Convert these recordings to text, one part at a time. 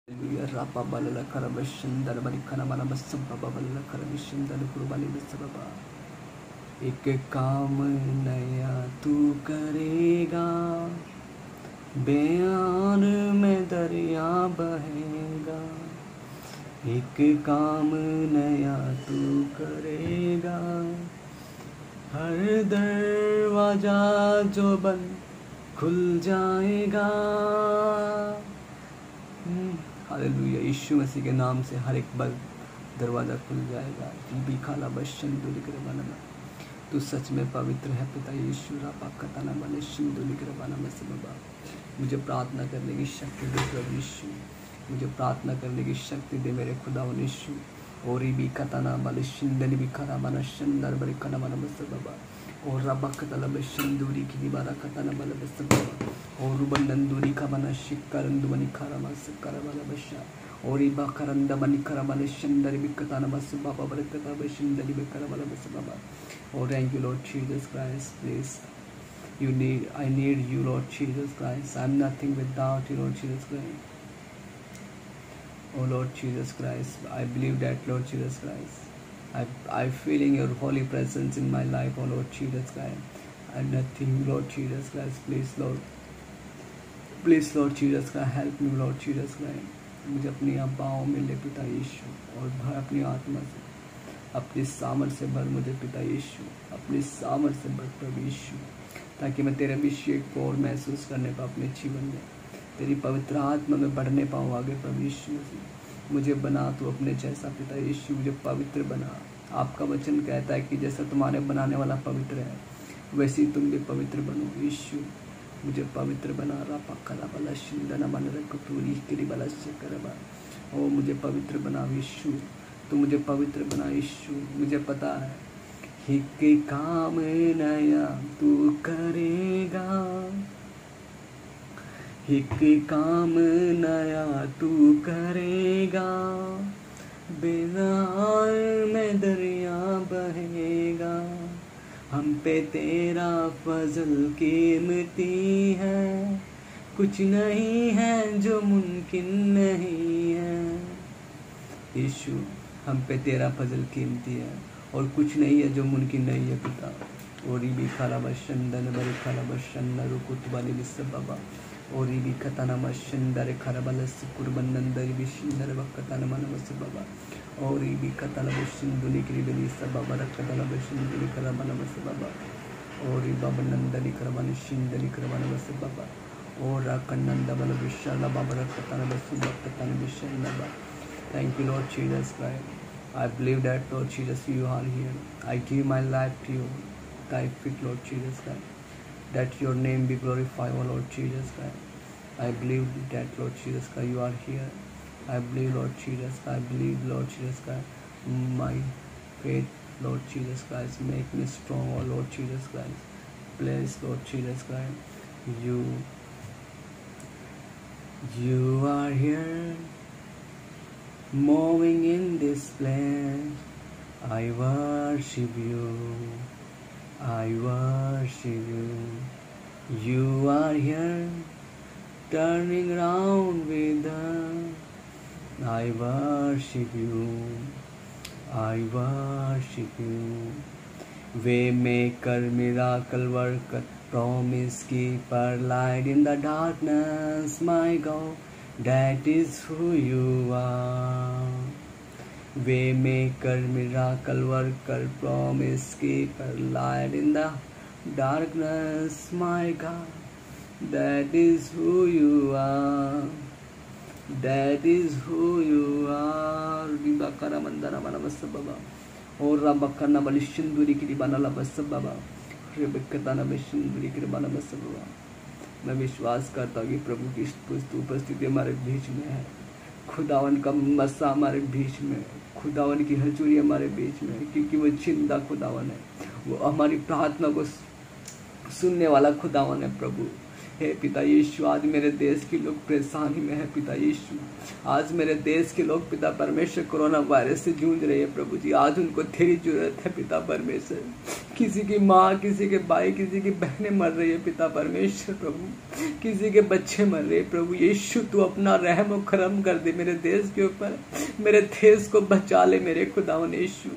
Rapa balala karabashan dalbari kana bana basam baba balala karabashan dal kurbani basaba एक काम नया तू करेगा बयान में दरिया बहेगा एक काम नया तू करेगा हर दरवाजा जो बंद खुल जाएगा। हालेलुया। यीशु मसीह के नाम से हर एक बंद दरवाज़ा खुल जाएगा। भी खाला बशंदुली करवाना, तू सच में पवित्र है पिता यीशु। रापा कताना बने शिंदुली करवाना मसीह बाबा, मुझे प्रार्थना करने की शक्ति दे प्रभु यीशु, मुझे प्रार्थना करने की शक्ति दे मेरे खुदा यीशु। और भी कताना बले शिंदली भी खरा बना शंदर बड़े कना बना मसीह बाबा। और रबा कतला बशंदुरी की दीवारा कताना बले मसीह बाबा। और रुबंदुरी का बना शिक्करंदु बनी खरा मसीह करा बला बशा। और इबा करंदा बनी खरा बले शंदरी भी कताना मसीह बाबा बड़े कता बशंदली भी करा बला मसीह बाबा। Oh, thank you, Lord Jesus Christ. Please, I need you, Lord Jesus Christ. I'm nothing without you, Lord Jesus Christ. Oh, Lord Jesus Christ, I believe that, Lord Jesus Christ. I'm feeling your holy presence in my life, oh Lord Jesus Christ. I'm nothing, Lord Jesus Christ. Please, Lord Jesus Christ, help me, Lord Jesus Christ. मुझे अपनी पाँव में ले पिता यीशु, और भर अपनी आत्मा से, अपनी सामर्थ्य से भर मुझे पिता यीशु, अपनी सामर्थ्य से भर प्रभु यीशु, ताकि मैं तेरे अभिषेक को और महसूस करने पाऊँ अपने जीवन में, तेरी पवित्र आत्मा में बढ़ने पाऊँ आगे प्रभु यीशु मसीह। मुझे बना तू अपने जैसा पिता यीशु, मुझे पवित्र बना। आपका वचन कहता है कि जैसा तुम्हारे बनाने वाला पवित्र है, वैसे ही तुम भी पवित्र बनो यीशु। मुझे पवित्र बना। रापा कला बला शिंदना बन रखूरी किरी बला से करबा। ओ मुझे पवित्र बना यीशु, तो मुझे पवित्र बना यीशु। मुझे पता है एक काम नया तू करेगा, एक काम नया तू करेगा, बेजार में दरिया बहेगा। हम पे तेरा फजल कीमती है, कुछ नहीं है जो मुमकिन नहीं है यीशु। हम पे तेरा फजल कीमती है और कुछ नहीं है जो मुमकिन नहीं है पिता। और भी खाला बशंदन बरे खाला बशंदर कुतबानी बिस्स बाबा। और भी कताना मशंदर खाला बलस कुर्बनंदर बिशिंदर वक्ताना मन बस बाबा। और भी कताला बशिंदुली क्रिबनी सब बाबा रखताला बशिंदुली करा मन बस बाबा। और बाबा नंदली करवाने शिंदली करवाने बस बाबा। और कन्नंद बल विशाला बाबा रखताना बस वक्ताना बिशन बाबा। Thank you, Lord Jesus Christ. I believe that, Lord Jesus, you are here. I give my life to you. Thy feet, Lord Jesus Christ. That your name be glorified, O Lord Jesus Christ. I believe that, Lord Jesus Christ, you are here. I believe, Lord Jesus Christ. I believe, Lord Jesus Christ. My faith, Lord Jesus Christ, make me strong, O Lord Jesus Christ. Bless, Lord Jesus Christ. You are here. Moving in this place, I worship you, I worship you. You are here, turning round with us. I worship you, I worship you. Waymaker, miracle worker, promise keeper, light in the darkness, my God. That is who you are. Waymaker, miracle worker, promise keeper, light in the darkness, my God. That is who you are. That is who you are. Bibakara mandana mana basa baba. और रबकना बलिशंदुरी की दीवाना लबस बाबा। रिबकताना बलिशंदुरी की दीवाना बस बाबा। मैं विश्वास करता हूँ कि प्रभु की उपस्थिति हमारे बीच में है। खुदावन का मसा हमारे बीच में, खुदावन की हजूरी हमारे बीच में है, क्योंकि वो जिंदा खुदावन है। वो हमारी प्रार्थना को सुनने वाला खुदावन है प्रभु। हे पिता यीशु, आज मेरे देश के लोग परेशानी में है पिता यीशु। आज मेरे देश के लोग पिता परमेश्वर कोरोना वायरस से जूझ रहे हैं प्रभु जी। आज उनको तेरी जरूरत है पिता परमेश्वर। किसी की माँ, किसी के भाई, किसी की बहनें मर रही है पिता परमेश्वर प्रभु। किसी के बच्चे मर रहे प्रभु यीशु। तू अपना रहम और करम कर दे मेरे देश के ऊपर। मेरे देश को बचा ले मेरे खुदावन यीशु।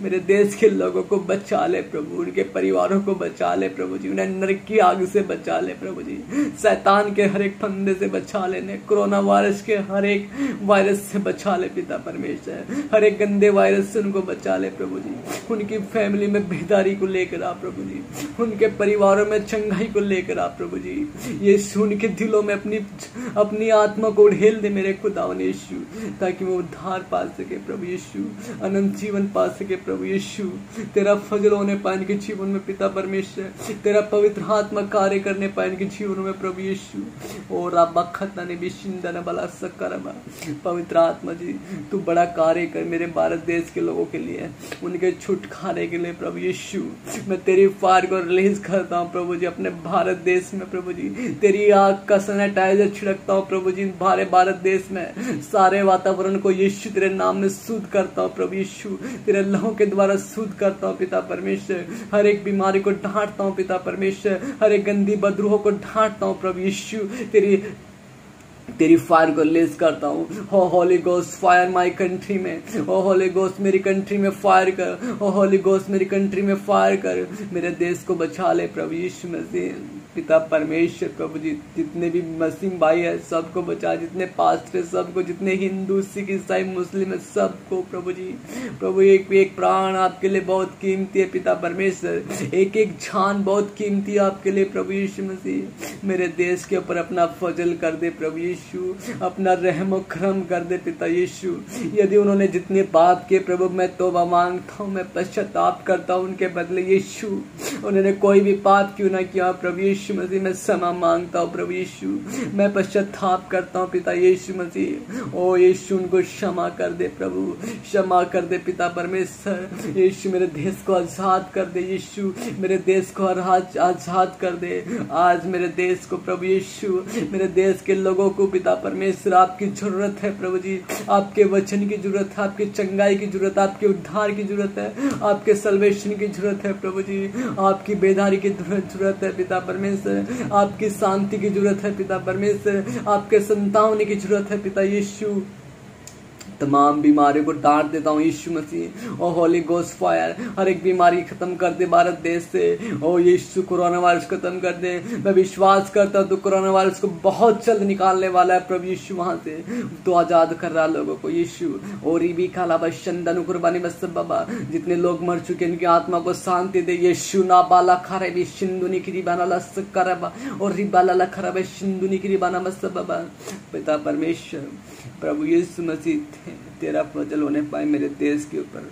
मेरे देश के लोगों को बचा ले प्रभु, उनके परिवारों को बचा ले प्रभु जी। उन्हें नरक की आग से बचा ले प्रभु जी। शैतान के हर एक फंदे से बचा लेने, कोरोना वायरस के हर एक वायरस से बचा ले पिता परमेश्वर। हर एक गंदे वायरस से उनको बचा ले प्रभु जी। उनकी फैमिली में बेदारी को लेकर आ प्रभु जी। उनके परिवारों में चंगाई को लेकर आ प्रभु जी। यीशु उनके दिलों में अपनी आत्मा को ढेल दे मेरे खुदावन यीशु, ताकि वो उद्धार पा सके प्रभु यीशु, अनंत जीवन पा सके प्रभु यीशु। तेरा फजल होने पाए इनके जीवन में पिता परमेश्वर। तेरा पवित्र आत्मा कार्य करने पाए इनके जीवन में प्रभु यीशु। और रब्बा खतना ने भी शिंदन बला सकरबा। पवित्र आत्मा जी, तू बड़ा कार्य कर मेरे भारत देश के लोगों के लिए, उनके छुटकारे के लिए प्रभु यीशु। मैं तेरी फायर को रिलीज करता हूँ प्रभु जी अपने भारत देश में प्रभु जी। तेरी आग का सैनिटाइजर छिड़कता हूँ प्रभु जी भारे भारत देश में। सारे वातावरण को यीशु तेरे नाम में शुद्ध करता हूँ प्रभु यीशु। तेरे लहू के द्वारा शुद्ध करता हूँ पिता परमेश्वर। हर एक बीमारी को ढांटता हूँ पिता परमेश्वर। हर एक गंदी बदरूहों को ढांटता हूँ प्रभु यीशु। तेरी फायर को रिलीज करता हूँ। हो Holi ghost fire my country में। ओ होली गोस्ट मेरी कंट्री में फायर कर। ओ होली गोस्ट मेरी कंट्री में फायर कर। मेरे देश को बचा ले प्रभु यीशु मसीह। पिता परमेश्वर प्रभु जी, जितने भी मुस्लिम भाई है सबको बचा, जितने पास्टर सबको, जितने हिंदू सिख ईसाई मुस्लिम है सबको प्रभु जी। प्रभु एक एक प्राण आपके लिए बहुत कीमती है पिता परमेश्वर। एक एक जान बहुत कीमती है आपके लिए प्रभु यीशु मसीह। मेरे देश के ऊपर अपना फजल कर दे प्रभु यीशु, अपना रहम और करम कर दे पिता यीशु। यदि उन्होंने जितने पाप किए प्रभु, मैं तौबा मांगता हूँ, मैं पश्चाताप करता हूँ उनके बदले यीशु। उन्होंने कोई भी पाप क्यों ना किया प्रभु यीशु मसीह, मैं क्षमा मांगता हूँ प्रभु यीशु। मैं पश्चाताप करता हूँ पिता यीशु मसीह। ओ यीशु उनको क्षमा कर दे प्रभु, क्षमा कर दे पिता परमेश्वर। यीशु मेरे देश को आजाद कर दे यीशु, मेरे देश को आजाद कर दे। आज मेरे देश को प्रभु यीशु, मेरे देश के लोगों को पिता परमेश्वर आपकी जरूरत है प्रभु जी। आपके वचन की जरूरत है, आपकी चंगाई की जरूरत है, आपके उद्धार की जरूरत है, आपके सल्वेशन की जरूरत है प्रभु जी। आपकी बेदारी की जरूरत है पिता परमेश्वर। आपकी शांति की जरूरत है पिता परमेश्वर। आपके संतावने की जरूरत है पिता यीशु। तमाम बीमारियों को डांट देता हूँ यीशु मसीह। ओ होली गोस्ट फायर हर एक बीमारी खत्म कर दे भारत देश से। ओ यीशु कोरोना वायरस खत्म कर दे। मैं विश्वास करता हूँ तो कोरोना वायरस को बहुत जल्द निकालने वाला है प्रभु यीशु। वहां से तो आजाद कर रहा लोगों को यीशु। और भी खाला बंदन कुर्बानी बस बाबा, जितने लोग मर चुके उनकी आत्मा को शांति दे यीशु। ना बाला खरे भी सिंधुनी की रिबाना लस करबा और रिबाला खराब सिंधुनी की रिबाना बस बाबा। पिता परमेश्वर प्रभु यीशु मसीह, तेरा फजल होने पाए मेरे देश के ऊपर।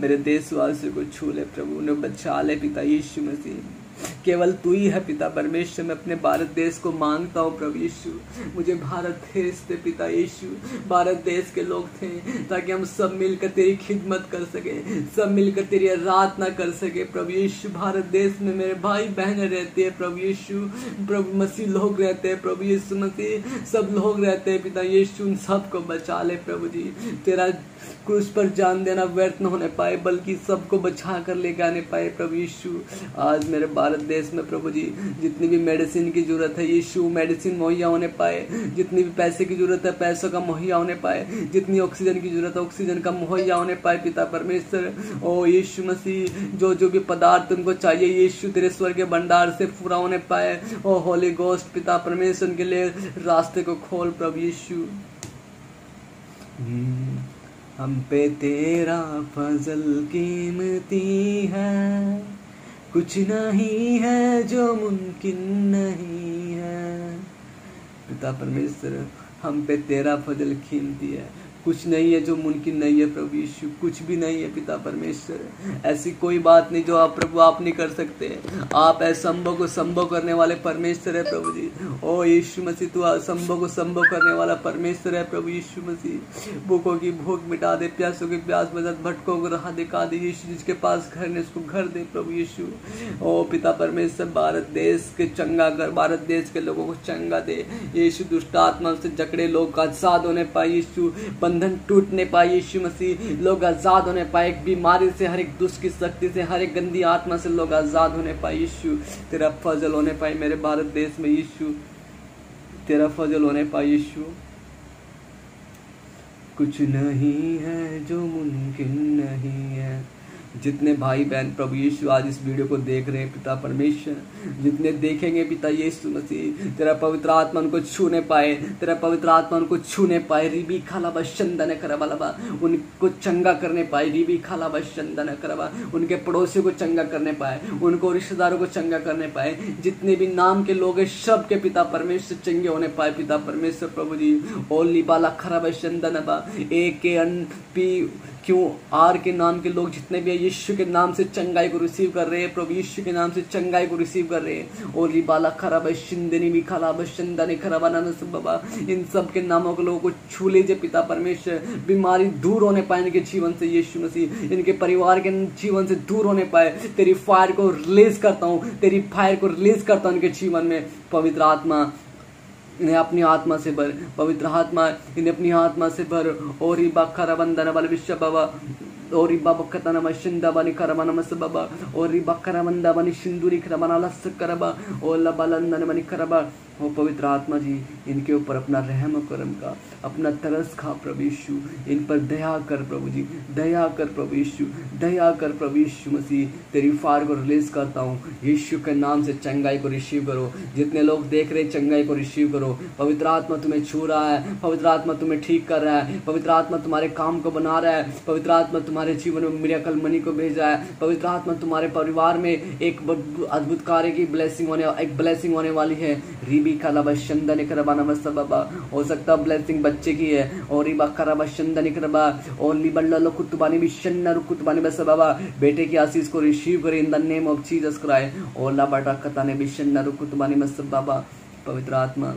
मेरे देशवासियों को छू ले प्रभु, उन्हें बचा ले पिता यीशु मसीह। केवल तू ही है पिता परमेश्वर। मैं अपने भारत देश को मांगता हूँ प्रभु यीशु, मुझे भारत देश दे पिता यीशु। भारत देश के लोग थे ताकि हम सब मिलकर तेरी खिदमत कर सके, सब मिलकर तेरी आराधना कर सके प्रभु यीशु। भारत देश में मेरे भाई बहनें रहते हैं प्रभु यीशु, प्रभु मसीह लोग रहते हैं प्रभु यीशु मसीह, सब लोग रहते हैं पिता यीशु। उन सबको बचा ले प्रभु जी। तेरा क्रूस पर जान देना व्यर्थ न होने पाए, बल्कि सबको बचा कर लेके आने पाए प्रभु यीशु। आज मेरे भारत देश में प्रभु जी जितनी भी मेडिसिन की जरूरत है यीशु, मेडिसिन मुहैया होने पाए। जितनी भी पैसे की जरूरत है पैसों का मुहैया होने पाए। जितनी ऑक्सीजन की जरूरत है ऑक्सीजन का मुहैया होने पाए पिता परमेश्वर। ओ यीशु मसीह, जो भी पदार्थ उनको चाहिए यीशु तेरे स्वर्गीय भंडार से पूरा होने पाए। ओ होली गोस्ट पिता परमेश्वर के लिए रास्ते को खोल प्रभु यीशु। हम पे तेरा फजल कीमती है, कुछ नहीं है जो मुमकिन नहीं है। पिता परमेश्वर हम पे तेरा फजल कीमती है, कुछ नहीं है जो मुमकिन नहीं है प्रभु यीशु, कुछ भी नहीं है पिता परमेश्वर। ऐसी कोई बात नहीं जो आप प्रभु आप नहीं कर सकते। आप असंभव को संभव करने वाले परमेश्वर है प्रभु जी। ओ यीशु मसीह, तू असंभव को संभव करने वाला परमेश्वर है प्रभु यीशु मसीह। भूखों की भूख मिटा दे, प्यासों की प्यास बुझा, भटकों को राह दिखा दे यीशु। जिसके पास घर नहीं उसको घर दे प्रभु यीशु। ओ पिता परमेश्वर, भारत देश के चंगा कर, भारत देश के लोगों को चंगा दे यीशु। दुष्ट आत्मा से जकड़े लोग आजाद होने पाए यीशु, बंधन टूटने पाए यीशु मसीह, लोग आजाद होने पाए एक बीमारी से, हर एक दुष्ट की शक्ति से, हर एक गंदी आत्मा से लोग आजाद होने पाए यीशु। तेरा फजल होने पाए मेरे भारत देश में यीशु, तेरा फजल होने पाए यीशु। कुछ नहीं है जो मुमकिन नहीं है। जितने भाई बहन प्रभु यीशु आज इस वीडियो को देख रहे हैं पिता परमेश्वर, जितने देखेंगे पिता यीशु मसीह, तेरा पवित्र आत्मा उनको छूने पाए, तेरा पवित्र आत्मा उनको छूने पाए। रिबी खाला बशंदन करबा, उनको चंगा करने पाए। रिबी खाला बशंदन करबा, उनके पड़ोसियों को चंगा करने पाए, उनको रिश्तेदारों को चंगा करने पाए। जितने भी नाम के लोग हैं सब के पिता परमेश्वर चंगे होने पाए पिता परमेश्वर प्रभु जी। ओली बाला खरा बशंदन बा, ए के अन पी क्यों आर के नाम के लोग जितने भी यीशु के नाम से चंगाई को रिसीव कर रहे हैं प्रभु, यीशु के नाम से चंगाई को रिसीव कर रहे हैं। और रिबाला खराब शिंदनी भी खराब शंदनी खराबाना बाबा, इन सब के नामों के लोगों को छू लीजिए पिता परमेश्वर। बीमारी दूर होने पाए इनके जीवन से यीशु मसीह, इनके परिवार के जीवन से दूर होने पाए। तेरी फायर को रिलीज करता हूँ, तेरी फायर को रिलीज करता हूँ इनके जीवन में। पवित्र आत्मा इन्हें अपनी आत्मा से भर, पवित्र आत्मा इन्हें अपनी आत्मा से भर। और बखरा बंदन वाले विश्व बाबा, और बखता नम शिंदा बनी करबा नमस बाबा, और बखरा बंदा बनी सिंदूरी करबा लस करबा, और लबलंदन बनी करबा। ओ पवित्र आत्मा जी, इनके ऊपर अपना रहम करम का, अपना तरस खा प्रभु यीशु। इन पर दया कर प्रभु जी, दया कर प्रभु यीशु, दया कर प्रभु यीशु मसीह। तेरी फायर को रिलीज करता हूँ यीशु के नाम से। चंगाई को रिसीव करो, जितने लोग देख रहे चंगाई को रिसीव करो। पवित्र आत्मा तुम्हें छू रहा है, पवित्र आत्मा तुम्हें ठीक कर रहा है, पवित्र आत्मा तुम्हारे काम को बना रहा है, पवित्र आत्मा तुम्हारे जीवन में मिरेकल मनी को भेज रहा है। पवित्र आत्मा तुम्हारे परिवार में एक अद्भुत कार्य की ब्लेसिंग होने वाली है। रीबी खाला बशंदन करबा नमस बाबा, हो सकता ब्लेसिंग बच्चे की है। और रिबा खरा बशंदन करबा, और लिबल्ला कुतबानी बिशन्ना रुकुतबानी बस बाबा, बेटे की आशीष को रिसीव करें in the name of Jesus Christ. और लाबाटा कताने बिशन्ना रुकुतबानी बस बाबा। पवित्र आत्मा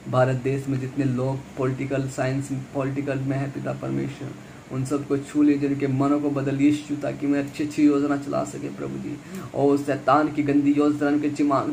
भारत देश में जितने लोग पॉलिटिकल साइंस पॉलिटिकल में है पिता परमेश्वर, उन सबको छू लीजिए, उनके मनों को बदल यीशु, ताकि मैं अच्छी अच्छी योजना चला सके प्रभु जी। और शैतान की गंदी योजना उनके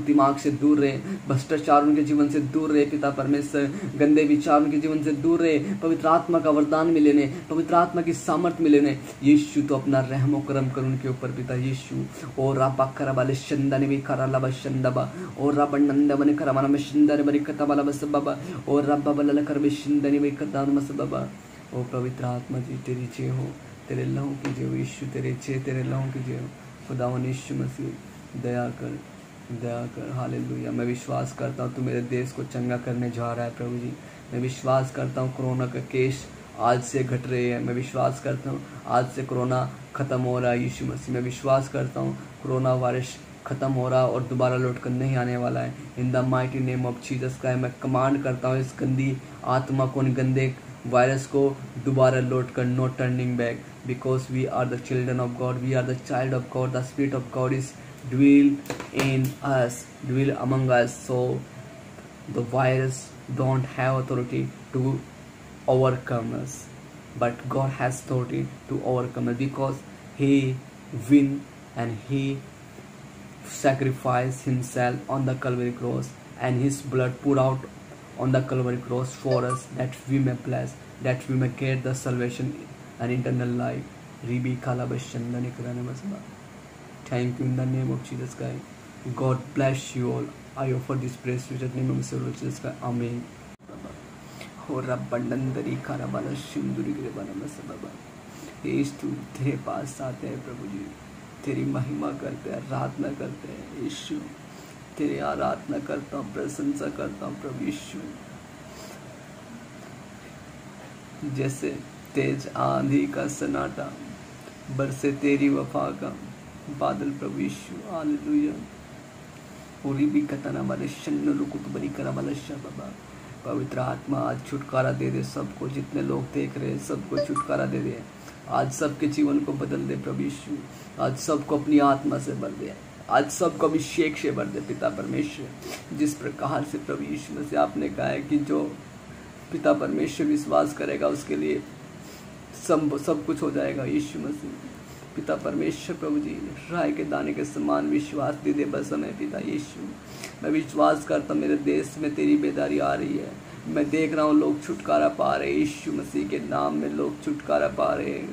दिमाग से दूर रहे, भ्रष्टाचार उनके जीवन से दूर रहे पिता परमेश्वर, गंदे विचार उनके जीवन से दूर रहे। पवित्र आत्मा का वरदान मिले ने, पवित्र आत्मा की सामर्थ्य मिले ने यीशु। तो अपना रहम करम कर उनके ऊपर पिता यीशु। और रापा करा वाले शंदन भी करा लबा शंदबा, और रब नंद बने करा मन में शंदन बरी कता वाला बस बाबा, और रब बल कर भी शंदन भी कता मस बाबा। ओ पवित्र आत्मा जी, तेरी जय हो, तेरे लहू की जय हो यीशु, तेरे लहू की जय हो। खुदावन यीशु मसीह दया कर हालेलुया। मैं विश्वास करता हूँ तू मेरे देश को चंगा करने जा रहा है प्रभु जी। मैं विश्वास करता हूँ कोरोना का केस आज से घट रहे हैं। मैं विश्वास करता हूँ आज से कोरोना ख़त्म हो रहा है यीशु मसीह। मैं विश्वास करता हूँ कोरोना वायरस ख़त्म हो रहा और दोबारा लौट कर नहीं आने वाला है। In the mighty name of Jesus का मैं कमांड करता हूँ इस गंदी आत्मा को, इन गंदे वायरस को दोबारा लौट कर, no turning back, because we are the children of God, we are the child of God, the spirit of God is dwell among us, so the virus don't have authority to overcome us, but God has authority to overcome us, because he win and he sacrificed himself on the Calvary cross, and his blood poured out on the Calvary cross for us, that we may bless, that we may get the salvation and eternal life. Ribi khala bashandani karane masba. Thank you in the name of Jesus Christ. God bless you all. I offer this praise to the name of Jesus Christ. Amen. हो रब्बंदरी खारा वाला शिंदूरी के बारे में सब बाबा, यीशु तेरे पास आते हैं प्रभु जी, तेरी महिमा करते हैं, आराधना करते हैं यीशु, तेरी आराधना करता हूँ, प्रशंसा करता हूँ प्रभु यीशु। जैसे तेज आंधी का सन्नाटा, बरसे तेरी वफा का बादल प्रभु यीशु। हालेलुया। पूरी भी कतना वाले शन्न रुकुत बरी करा वाला बाबा, पवित्र आत्मा आज छुटकारा दे दे सबको, जितने लोग देख रहे हैं सबको छुटकारा दे दे। आज सबके जीवन को बदल दे प्रभु यीशु। आज सबको अपनी आत्मा से भर दे, आज सबको अभिषेक से भर दे पिता परमेश्वर। जिस प्रकार से प्रभु यीशु मसीह आपने कहा है कि जो पिता परमेश्वर विश्वास करेगा उसके लिए सब कुछ हो जाएगा। यीशु मसीह पिता परमेश्वर प्रभु जी, राय के दाने के समान विश्वास दे दे बस हमें पिता यीशु। मैं विश्वास करता हूँ मेरे देश में तेरी बेदारी आ रही है। मैं देख रहा हूँ लोग छुटकारा पा रहे हैं, यीशु मसीह के नाम में लोग छुटकारा पा रहे हैं।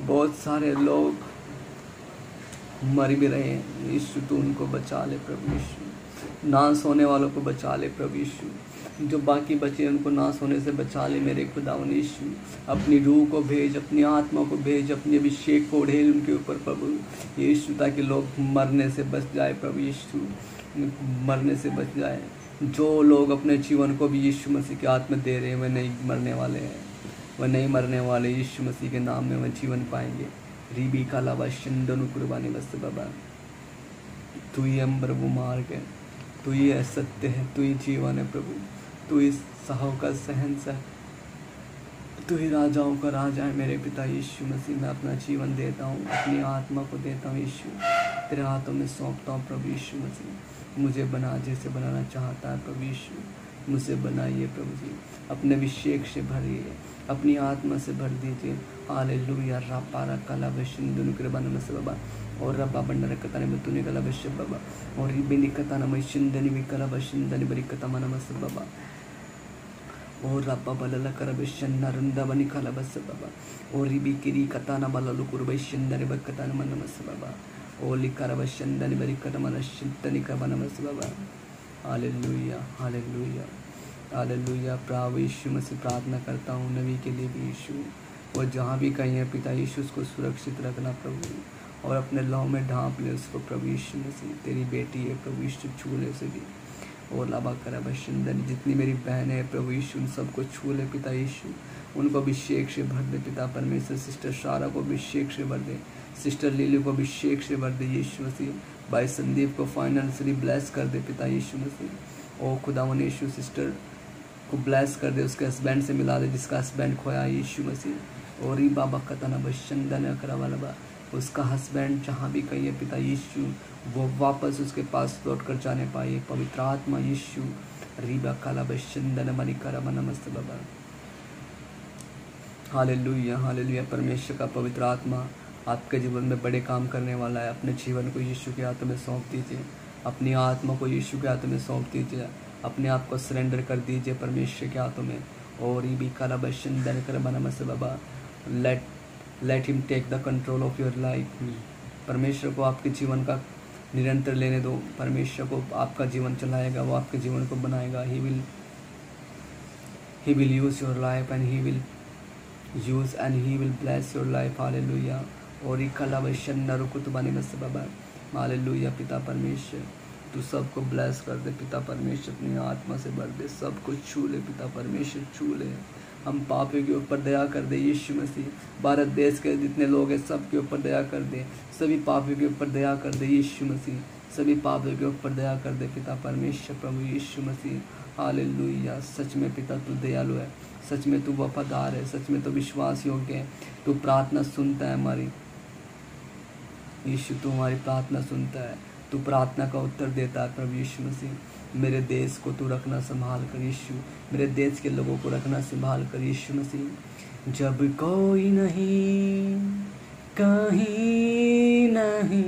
बहुत सारे लोग मर भी रहे हैं, यीशु तू उनको बचा ले प्रभु यीशु। नाश होने वालों को बचा ले प्रभु यीशु, जो बाकी बचे उनको नाश होने से बचा ले मेरे खुदावन यीशु। अपनी रूह को भेज, अपनी आत्मा को भेज, अपने अभिषेक को ढेल उनके ऊपर प्रभु यीशु, ताकि लोग मरने से बच जाए प्रभु यीशु, मरने से बच जाए। जो लोग अपने जीवन को भी यीशु मसीह के हाथ में दे रहे हैं वह नहीं मरने वाले हैं, वह नहीं मरने वाले। यीशु मसीह के नाम में वह जीवन पाएंगे। रीबी का लावा शिंदनु कुर्बानी बस बाबा, तू ही अम्बर वो मार्ग है, तू ही है सत्य है, तू ही जीवन है प्रभु, तू ही साहों का सहनसा है, तू ही राजाओं का राजा है मेरे पिता यीशु मसीह। मैं अपना जीवन देता हूँ, अपनी आत्मा को देता हूँ यीशु, तेरे हाथों में सौंपता हूँ प्रभु यीशु मसीह। मुझे बना जैसे बनाना चाहता है प्रभु यीशु, मुझे बनाइए प्रभु जी, अपने अभिषेक से भरिए, अपनी आत्मा से भर दीजिए। हालेलुया। रापारा कला वशिंदनु कृपा नमस्ते बाबा, और रब्बा बंडर कथा ने तूने कला वश्य बाबा, और रिबिनी कथा नम शिंदनी विकला वशिंदनी बरी कथा नमस्ते बाबा, और रब्बा बलला कर वश्यन्ना रंदा बनी कला बस बाबा, और रिबी किरी कथा न बललु कुर्बशिंदनी बकथा नमस्ते बाबा, और लिकर वश्यंदनी बरी कथा मनशिंदनी कृपा नमस्ते बाबा। Hallelujah hallelujah hallelujah. प्रभु यीशु मसीह प्रार्थना करता हूँ नबी के लिए भी यीशु, और जहाँ भी कहीं है पिता यीशु उसको सुरक्षित रखना प्रभु, और अपने लौ में ढांप ले उसको प्रभु यीशु मसीह। तेरी बेटी है प्रभु यीशु, छू ले उसे भी, और लाभा करा बशिंदन। जितनी मेरी बहन है प्रभु यीशु उन सबको छू ले पिता यीशु, उनको अभिषेक से भर दे पिता परमेश्वर। सिस्टर सारा को अभिषेक से भर दे, सिस्टर लीली को अभिषेक से भर दे यीशु मसीह। भाई संदीप को फाइनेंशियली ब्लेस कर दे पिता यीशु मसीह। ओ खुदावन यीशु सिस्टर को ब्लेस कर दे, उसके हस्बैंड से मिला दे जिसका हस्बैंड खोया यीशु मसीह। और ई बाबा कतना बशंदन करा वाला बा, उसका हस्बैंड जहाँ भी कहीं है पिता यीशु वो वापस उसके पास लौट कर जाने पाए। पवित्र आत्मा यीशु रीबा काला बशंदन मनी करा नमस्ते बाबा। Hallelujah hallelujah. परमेश्वर का पवित्र आत्मा आपके जीवन में बड़े काम करने वाला है। अपने जीवन को यीशु के हाथों में सौंप दीजिए, अपनी आत्मा को यीशु के हाथों में सौंप दीजिए, अपने आप को सरेंडर कर दीजिए परमेश्वर के हाथों में। और ये भी काला बशंदन कर नमस्ते बाबा। Let him take the control of your life. परमेश्वर को आपके जीवन का निरंतर लेने दो, परमेश्वर को आपका जीवन चलाएगा, वो आपके जीवन को बनाएगा। He will use your life and he will bless your life. Hallelujah. और ये काला बशंदन रुकुतबानी बस बाबा। हालेलुया। पिता परमेश्वर तू सबको ब्लेस कर दे पिता परमेश्वर, अपनी आत्मा से भर दे, सब कुछ छू ले पिता परमेश्वर, छू ले। हम पापियों के ऊपर दया कर दे यीशु मसीह। भारत देश के जितने लोग हैं सबके ऊपर दया कर दे, सभी पापियों के ऊपर दया कर दे यीशु मसीह, सभी पापियों के ऊपर दया कर दे पिता परमेश्वर प्रभु यीशु मसीह। हालेलुया। सच में पिता तू दयालु है, सच में तू वफादार है, सच में तू विश्वास योग्य है। तू प्रार्थना सुनता है हमारी यीशु, तू हमारी प्रार्थना सुनता है, तू प्रार्थना का उत्तर देता है प्रभु यीशु मसीह। मेरे देश को तू रखना संभाल कर यीशु, मेरे देश के लोगों को रखना संभाल कर यीशु मसीह। जब कोई नहीं कहीं नहीं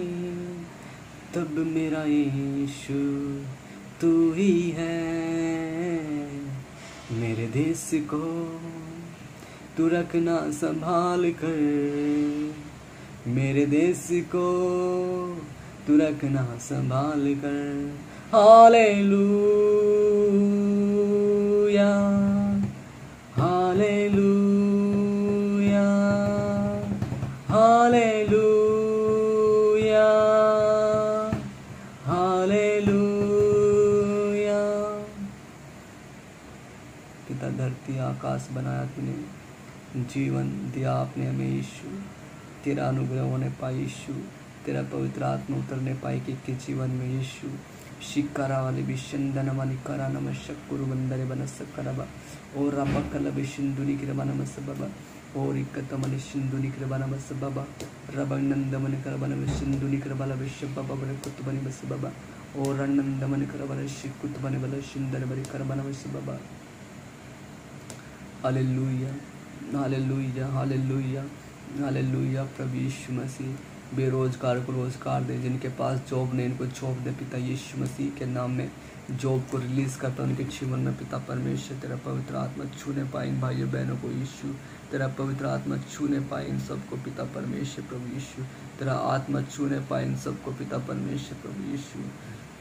तब मेरा यीशु तू ही है। मेरे देश को तू रखना संभाल कर, मेरे देश को तू रखना संभाल कर। Hallelujah hallelujah hallelujah hallelujah. पिता धरती आकाश बनाया तूने, जीवन दिया आपने हमें यीशु, तेरा अनुग्रह होने पाए यीशु, तेरा पवित्र आत्मा उतरने पाए कि जीवन में यीशु। शिकारा वाले विशंदन मनि करा नम शक्कुरु बंदरे बनस करबा और रबकल विशंदुनि कृबा नमस बाबा और इकत मन सिंधुनि कृबा नमस बाबा रबनंद मन करबा नम सिंधुनि कृबा विश्व बाबा बरे कुत बनि बस बाबा और आनंद मन करबा शिकुत बने बल सिंदर बरे करबा नमस बाबा। Hallelujah hallelujah hallelujah hallelujah. प्रभु यीशु मसीह बेरोजगार को रोजगार दे, जिनके पास जॉब नहीं इनको जॉब दे पिता यीशु मसीह के नाम में। जॉब को रिलीज करता उनके जीवन में पिता परमेश्वर तेरा पवित्र आत्मा छूने पाए इन भाइयों बहनों को यीशु, तेरा पवित्र आत्मा छूने पाए इन सबको पिता परमेश्वर प्रभु यीशु, तेरा आत्मा छूने पाए इन सबको पिता परमेश्वर प्रभु यीशु।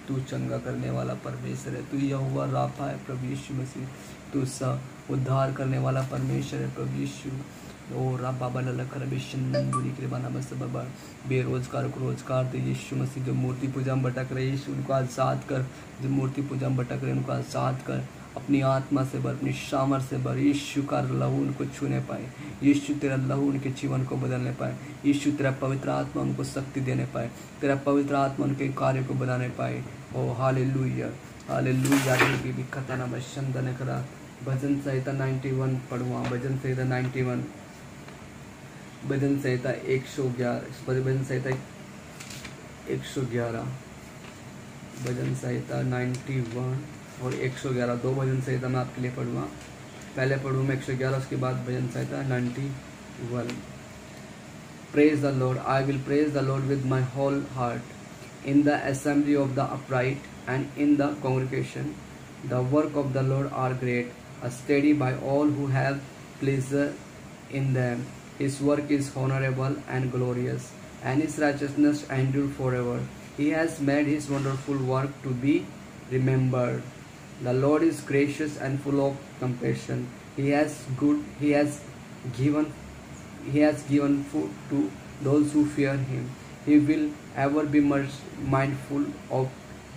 तू चंगा करने वाला परमेश्वर है, तू यहोवा राफा है प्रभु यीशु मसीह, तू सा उद्धार करने वाला परमेश्वर है प्रभु यीशु। ओ बाबा लखर बेशंदुरी कृपा नमस्त बाबा। बेरोजगार को रोजगार दे यीशु मसीह। जो मूर्ति पूजा में भटक रहे यीशु उनको आज़ाद कर, जो मूर्ति पूजा में भटक रहे उनको आज़ाद कर, अपनी आत्मा से भर, अपनी सामर्थ से भर। यीशु का लहू उनको छूने पाए, यीशु तेरा लहू उनके जीवन को बदलने पाए, यीशु तेरा पवित्र आत्मा उनको शक्ति देने पाए, तेरा पवित्र आत्मा उनके कार्य को बनाने पाए। ओ हालेलुया हालेलुया। खतना बंदन करा। भजन संहिता 91 पढ़ुआ, भजन संहिता 91, भजन संहिता 111, भजन संहिता 111, भजन संहिता 91 और 111 दो भजन संहिता मैं आपके लिए पढ़ूँगा। पहले पढ़ूँ मैं 111, उसके बाद भजन संहिता 91। Praise the Lord, I will praise the Lord with my whole heart in the assembly of the upright and in the congregation. The work of the Lord are great, studied by all who have pleasure in them. His work is honorable and glorious, and his righteousness endures forever. He has made his wonderful work to be remembered. The Lord is gracious and full of compassion. He has given food to those who fear him. He will ever be mindful of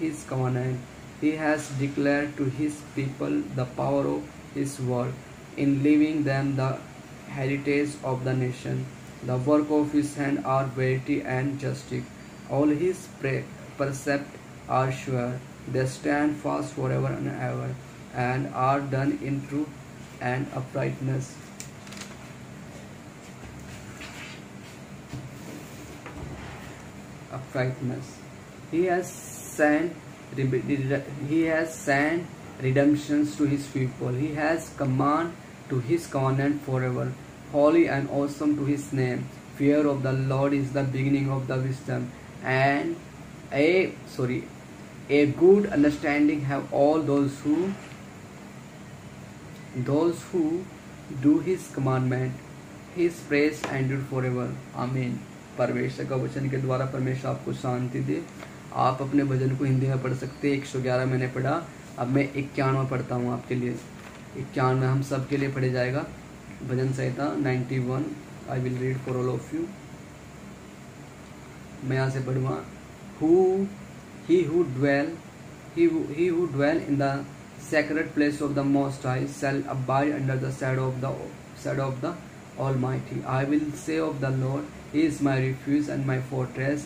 his covenant. He has declared to his people the power of his word, in leaving them the heritage of the nation. The work of his hand are verity and justice. All his precepts are sure. They stand fast forever and ever, and are done in truth and uprightness. He has sent redemptions to his people. He has command to his covenant forever. Holy and awesome to his name. Fear of the Lord is the beginning of the wisdom, and a good understanding have all those who do his commandment. His praise endure forever. Amen. परमेश्वर का वचन के द्वारा परमेश्वर आपको शांति दे। आप अपने भजन को हिंदी में पढ़ सकते हैं। 111 मैंने पढ़ा, अब मैं 91 पढ़ता हूँ आपके लिए। 91 हम सब के लिए पढ़े जाएगा। भजन संहिता 91, I will read for all of you. मैं यहाँ से पढ़ूँगा। He who dwell in the sacred place of the Most High shall abide under the shadow of the Almighty. I will say of the Lord, He is my refuge and my fortress.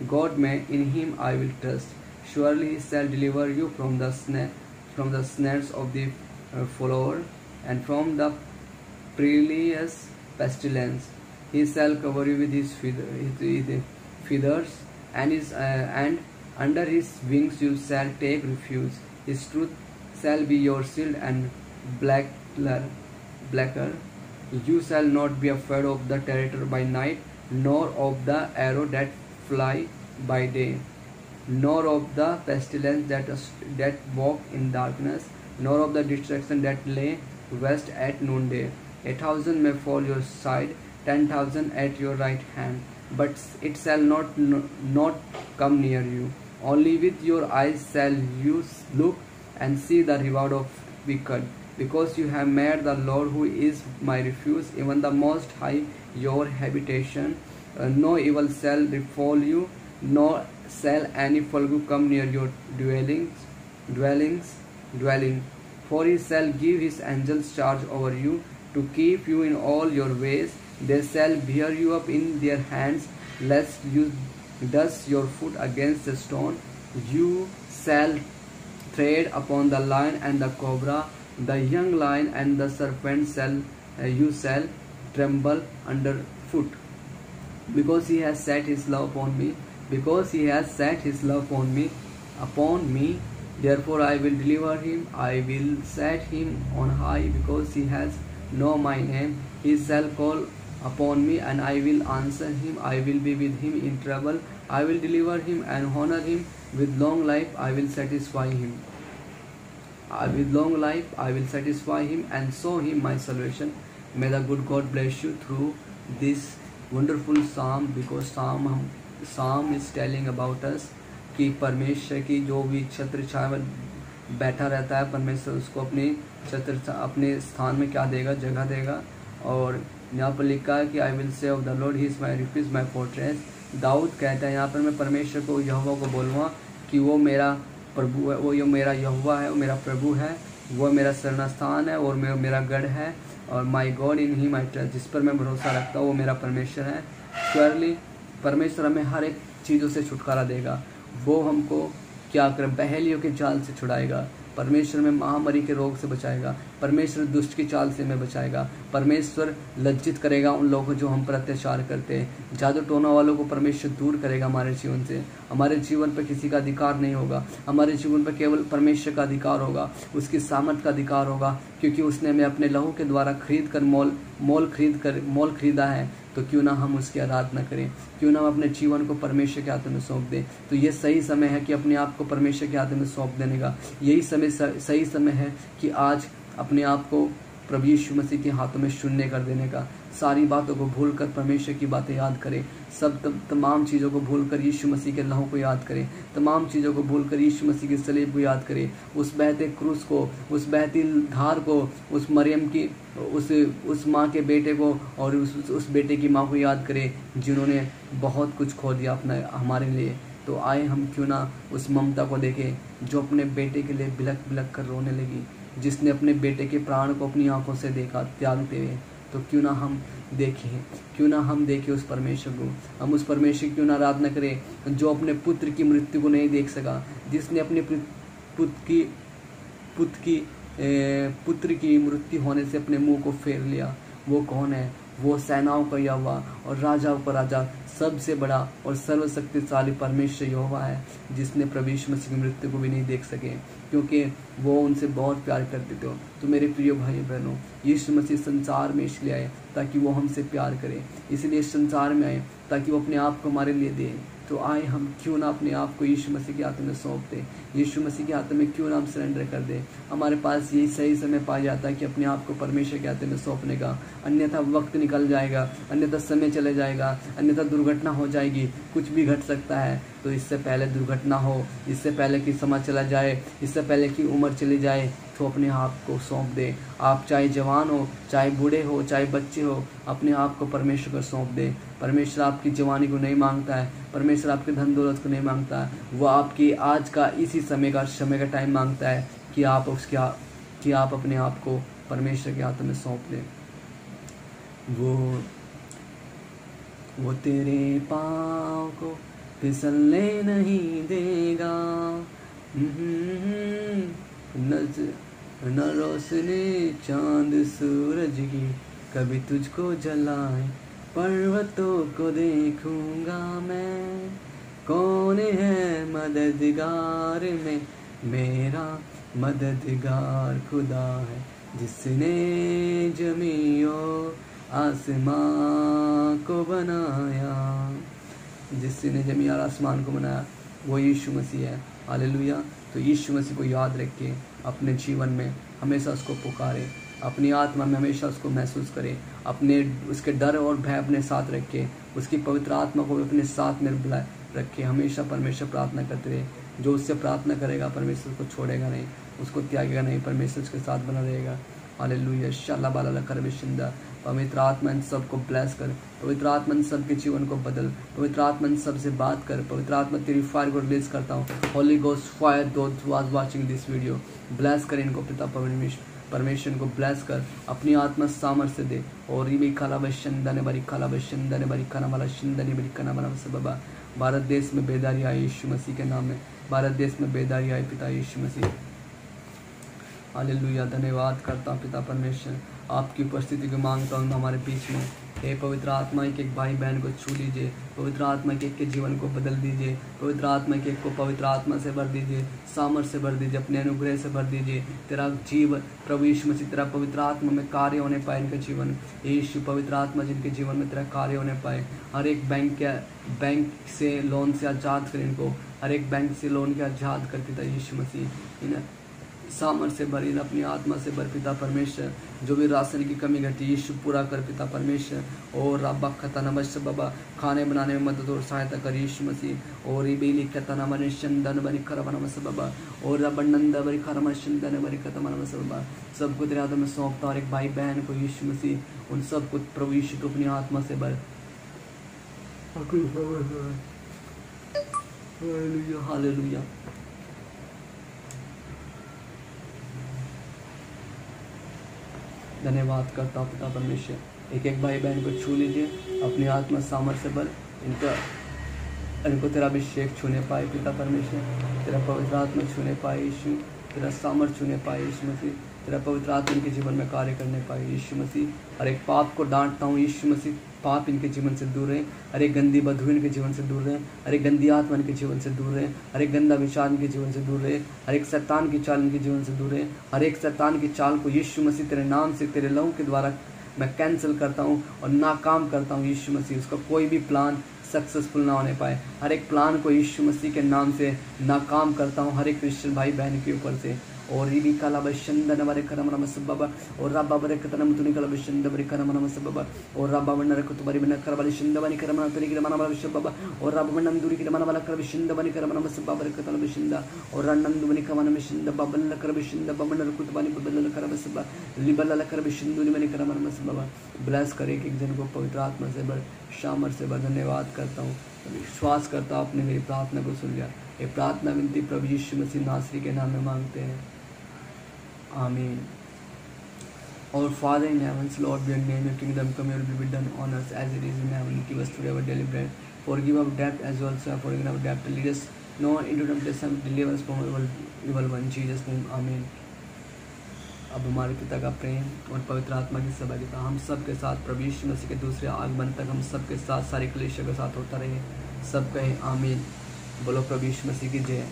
God may, in Him I will trust. Surely He shall deliver you from the snares of the fowler, and from the perilous pestilence. He shall cover you with His feathers, and under His wings you shall take refuge. His truth shall be your shield and buckler. You shall not be afraid of the terror by night, nor of the arrow that fly by day, nor of the pestilence that walk in darkness, nor of the destruction that lay waste at noonday. 1,000 may fall your side, 10,000 at your right hand, but it shall not come near you. Only with your eyes shall you look and see the reward of wicked, because you have made the Lord, who is my refuge, even the Most High, your habitation. No evil shall befall you, nor shall any plague come near your dwelling. For He shall give His angels charge over you, to keep you in all your ways. They shall bear you up in their hands, lest you dash your foot against a stone. You shall tread upon the lion and the cobra, the young lion and the serpent you shall tremble underfoot. Because he has set his love upon me, because he has set his love upon me, therefore I will deliver him. I will set him on high, because he has known my name. He shall call upon me, and I will answer him. I will be with him in trouble. I will deliver him and honor him. With long life I will satisfy him. With long life I will satisfy him and show him my salvation. May the good God bless you through this wonderful psalm, because psalm is telling about us कि परमेश्वर की जो भी छत्र छाया में बैठा रहता है, परमेश्वर उसको अपने स्थान में क्या देगा, जगह देगा। और यहाँ पर लिखा है कि I will say of the Lord he is my refuge my fortress. Daud कहता है यहाँ पर मैं परमेश्वर को, यहोवा को बोलूँगा कि वो मेरा प्रभु है, वो मेरा यहोवा है, वो मेरा प्रभु है, वो मेरा शरण स्थान है और मेरा गढ़ है। और माई God in he my trust, जिस पर मैं भरोसा रखता हूँ वो मेरा परमेश्वर है। श्योरली परमेश्वर हमें हर एक चीज़ों से छुटकारा देगा। वो हमको क्या करें, पहेलियों के जाल से छुड़ाएगा। परमेश्वर में महामारी के रोग से बचाएगा। परमेश्वर दुष्ट की चाल से हमें बचाएगा। परमेश्वर लज्जित करेगा उन लोगों को जो हम पर अत्याचार करते हैं। जादू टोना वालों को परमेश्वर दूर करेगा हमारे जीवन से। हमारे जीवन पर किसी का अधिकार नहीं होगा, हमारे जीवन पर केवल परमेश्वर का अधिकार होगा, उसकी सामर्थ का अधिकार होगा, क्योंकि उसने हमें अपने लहू के द्वारा मोल खरीदा है। तो क्यों ना हम उसकी आराधना करें, क्यों ना हम अपने जीवन को परमेश्वर के हाथ में सौंप दें। तो ये सही समय है कि अपने आप को परमेश्वर के हाथ में सौंप देने का। यही सही समय है कि आज अपने आप को प्रभु यीशु मसीह के हाथों में शून्य कर देने का। सारी बातों को भूलकर परमेश्वर की बातें याद करें। तमाम चीज़ों को भूलकर यीशु मसीह के लहू को याद करें। तमाम चीज़ों को भूलकर यीशु मसीह के सलीब को याद करें। उस बहते क्रूस को, उस बहती धार को, उस मरियम की उस माँ के बेटे को और उस बेटे की माँ को याद करें, जिन्होंने बहुत कुछ खो दिया अपना हमारे लिए। तो आए हम क्यों ना उस ममता को देखें जो अपने बेटे के लिए बिलख बिलख कर रोने लगी, जिसने अपने बेटे के प्राण को अपनी आंखों से देखा त्यागते हुए। तो क्यों ना हम देखें उस परमेश्वर को। हम उस परमेश्वर की क्यों ना आराधना करें जो अपने पुत्र की मृत्यु को नहीं देख सका, जिसने अपने पुत्र की मृत्यु होने से अपने मुंह को फेर लिया। वो कौन है? वो सेनाओं का यहोवा और राजाओं का राजा, सबसे बड़ा और सर्वशक्तिशाली परमेश्वर यहोवा है, जिसने प्रभु यीशु मसीह की मृत्यु को भी नहीं देख सके, क्योंकि वो उनसे बहुत प्यार करते थे। तो मेरे प्रिय भाई बहनों, यीशु मसीह संसार में इसलिए आए ताकि वो हमसे प्यार करे, इसलिए संसार में आए ताकि वो अपने आप को हमारे लिए दे। तो आए हम क्यों ना अपने आप को यीशु मसीह के हाथों में सौंप दें, यीशु मसीह के हाथों में क्यों ना हम सरेंडर कर दें। हमारे पास यही सही समय पाया जाता है कि अपने आप को परमेश्वर के हाथों में सौंपने का, अन्यथा वक्त निकल जाएगा, अन्यथा समय चले जाएगा, अन्यथा दुर्घटना हो जाएगी, कुछ भी घट सकता है। तो इससे पहले दुर्घटना हो, इससे पहले कि समय चला जाए, इससे पहले कि उम्र चली जाए, तो अपने आप को सौंप दें। आप चाहे जवान हो, चाहे बूढ़े हो, चाहे बच्चे हो, अपने आप को परमेश्वर को सौंप दें। परमेश्वर आपकी जवानी को नहीं मांगता है, परमेश्वर आपके धन दौलत को नहीं मांगता है, वो आपकी आज का इसी समय का टाइम मांगता है कि आप अपने आप को परमेश्वर के हाथों में सौंप दें। वो तेरे पाँव को फिसलने नहीं देगा, न रोशनी चांद सूरज की कभी तुझको जलाए। पर्वतों को देखूंगा मैं, कौन है मददगार में, मेरा मददगार खुदा है, जिसने जमीन और आसमान को बनाया। जिसने जमीन और आसमान को बनाया वो यीशु मसीह है। हालेलुया। तो यीशु मसीह को याद रखें, अपने जीवन में हमेशा उसको पुकारें, अपनी आत्मा में हमेशा उसको महसूस करें, उसके डर और भय अपने साथ रखें, उसकी पवित्र आत्मा को अपने साथ में बुलाए रखें। हमेशा परमेश्वर प्रार्थना करते रहे। जो उससे प्रार्थना करेगा परमेश्वर को छोड़ेगा नहीं, उसको त्यागेगा नहीं, परमेश्वर उसके साथ बना रहेगा। हालेलुया। शाला बाला कर बिशिंदा। पवित्र आत्मा इन सबको ब्लेस कर, पवित्र आत्मा इन सबके जीवन को बदल, पवित्र आत्मा इन सबसे बात कर। पवित्र आत्मा तेरी फायर को रिलीज करता हूँ। Holi ghost fire those was watching this video, bless कर इनको पिता परमेश्वर को ब्लेस कर, अपनी आत्मा सामर्थ्य दे। और रिबी खाला बशंदने बरी खाला बशंदने बरी खाना वाला शिंदने बरी खाना वाला बाबा। भारत देश में बेदारी आई यीशु मसीह के नाम में, भारत देश में बेदारी आए पिता यीशु मसीह। हालेलुया, धन्यवाद करता हूँ पिता परमेश्वर, आपकी उपस्थिति की मांगता हूँ हमारे बीच में। हे पवित्र आत्मा, एक एक भाई बहन को छू लीजिए, पवित्र आत्मा के एक के जीवन को बदल दीजिए, पवित्र आत्मा के एक को पवित्र आत्मा से भर दीजिए, सामर्थ से भर दीजिए, अपने अनुग्रह से भर दीजिए। तेरा जीवन प्रभु यीशु मसीह, तेरा पवित्र आत्मा में कार्य होने पाए इनके जीवन। यीशु पवित्र आत्मा जिनके जीवन में तेरा कार्य होने पाए, हर एक बैंक से लोन से आज़ाद कर इनको, हर एक बैंक से लोन के आज़ाद कर पिता यीशु मसीह। इन सामर्थ से भर, इन अपनी आत्मा से भर पिता परमेश्वर। जो भी राशन की कमी घटी यीशु पूरा कर पिता परमेश्वर। और रब्बा खता नमस् बाबा, खाने बनाने में मदद और सहायता कर यीशु मसीह। और बेली खता नमन शंदन बरी खरब नमस् बाबा, और रब नंद बरी खरम शंदन बरी खतम नमस् बाबा। सबको तेरे हाथों में सौंपता और एक भाई बहन को यीशु मसीह, उन सबको प्रभु यीशु तो अपनी आत्मा से भर। Hallelujah, hallelujah. धन्यवाद करता हूँ पिता परमेश्वर। एक एक भाई बहन को छू लीजिए, अपनी आत्मा सामर्थ्य से भर, इनको तेरा अभिषेक छूने पाए पिता परमेश्वर, तेरा पवित्र आत्मा छूने पाए यीशु, तेरा सामर्थ्य छूने पाए यीशु मसीह, तेरा पवित्र आत्मा इनके जीवन में कार्य करने पाए यीशु मसीह। हर एक पाप को डांटता हूँ यीशु मसीह, पाप इनके जीवन से दूर रहे, हर एक गंदी बदबू इनके जीवन से दूर रहे, हर एक गंदी आत्मा इनके जीवन से दूर रहे, हर एक गंदा विचार इनके जीवन से दूर रहे, हर एक शैतान की चाल इनके जीवन से दूर रहे। हर एक शैतान की चाल को यीशु मसीह तेरे नाम से, तेरे लहू के द्वारा मैं कैंसिल करता हूँ और नाकाम करता हूँ यीशु मसीह। उसका कोई भी प्लान सक्सेसफुल ना होने पाए, हर एक प्लान को यीशु मसीह के नाम से नाकाम करता हूँ हर एक क्रिश्चियन भाई बहन के ऊपर से। और रिबी काला बशंदन बरे करम नमस् बाबा, और रब्बा बरे कतनम तुनि काला बशंद बरे करम नमस् बाबा, और रब्बा बन्ना रखत बरी बन्ना कर बरी शिंद बनी करम तुनि के मना बला बाबा, और रब्बा बन्ना दूरी के मना बला कर शिंद बनी करम नमस् बाबा रे कतन बशिंदा, और रन्नन बनी कमन में शिंद बाबा बन्ना कर बशिंद बाबा बन्ना रखत बनी बन्ना कर बस बाबा लिबल कर बशिंद बनी करम नमस् बाबा। ब्लेस करे एक जन को पवित्र आत्मा से भर, शामर से भर। धन्यवाद करता हूँ, विश्वास करता हूँ आपने मेरी प्रार्थना को सुन लिया। ये प्रार्थना विनती प्रभु यीशु मसीह नासरी के नाम में मांगते हैं, आमीन। Our Father in heavens, Lord, your name, your kingdom come, your will be done on earth as it is in heaven. Give us today our daily bread. Forgive our debt as we also have forgiven our debt. Lead us not into temptation, deliver us from evil one. In Jesus' name, आमीन। अब हमारे पिता का प्रेम और पवित्र आत्मा की सहभागिता हम सब के साथ प्रभु यीशु मसीह के दूसरे आगमन तक हम सब के साथ सारी कलीसिया के साथ होता रहे। सब कहें आमीन। बोलो प्रभु यीशु मसीह की जय।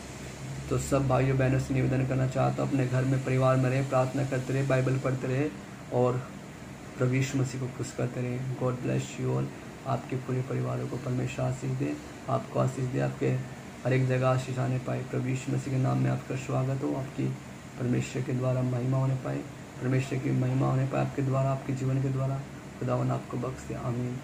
तो सब भाइयों बहनों से निवेदन करना चाहता हूँ, अपने घर में परिवार में रहे, प्रार्थना करते रहे, बाइबल पढ़ते रहे और प्रभु यीशु मसीह को खुश करते रहे। God bless you all. आपके पूरे परिवारों को परमेश्वर आशीष दे, आपको आशीष दे, आपके हर एक जगह आशीष आने पाए। प्रभु यीशु मसीह के नाम में आपका स्वागत हो। आपकी परमेश्वर के द्वारा महिमा होने पाए, परमेश्वर की महिमा होने पाए आपके द्वारा, आपके जीवन के द्वारा। खुदावन आपको बख्श दे, आमीन।